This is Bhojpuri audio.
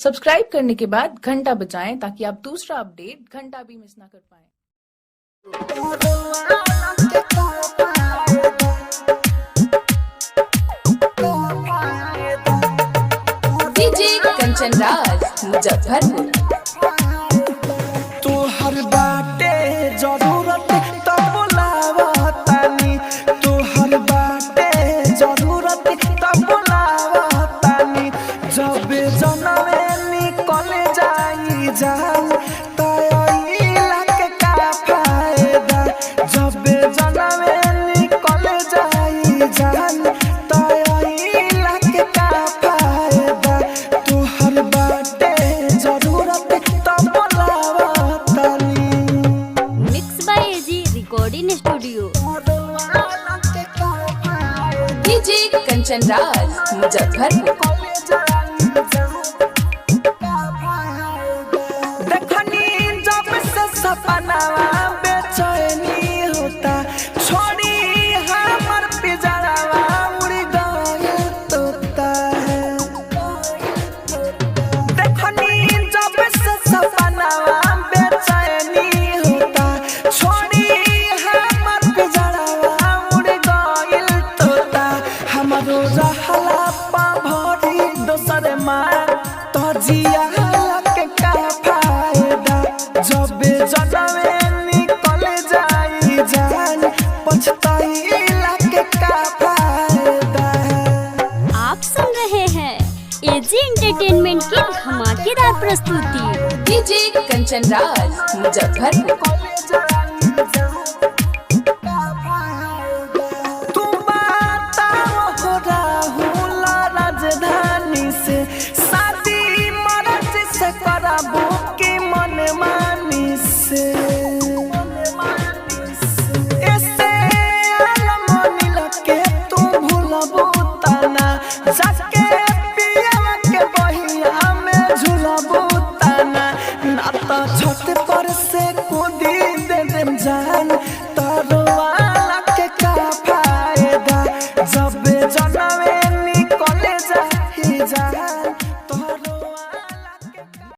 सब्सक्राइब करने के बाद घंटा बजाएं ताकि आप दूसरा अपडेट घंटा भी मिस ना कर पाएं। डीजे कंचन राज मुजफ्फरपुर। तू हर बाटे जरूरत तब बुलावतानी, तू हर बाटे जरूरत तब बुलावतानी। जब जनमे निकल जाई जान तइला के का फायदा, जब जनमे निकल जाई जान तइला के का फायदा। तू हर बाटे जरूरत तब बुलावतानी। Mix by AG recording studio. DJ Kanchan Raj Muzaffarpur. देखनी जब से सपनावा बेचैनी होता, छोड़ी हमर पिजड़ावा उड़ गया तोता है। देखनी जब से सपनावा बेचैनी होता, छोड़ी हमर पिजड़ावा उड़ गया तोता। हमरो रहला पा भरी दोसर मार तो जिया के का फायदा। जब जनमे निकल जाई जान पछताइला के का फायदा। आप सुन रहे हैं एजी एंटरटेनमेंट की धमाकेदार प्रस्तुति। डीजे कंचन राज मुजफ्फरपुर। तू बताओ हो राहुल राजधानी से शादी मर्द से कराबो कि मनमानी से। ऐसे आलमनी लगे तू भूलबो तना, जाके पिया के बहिया में झूलबो तना। ना तो छत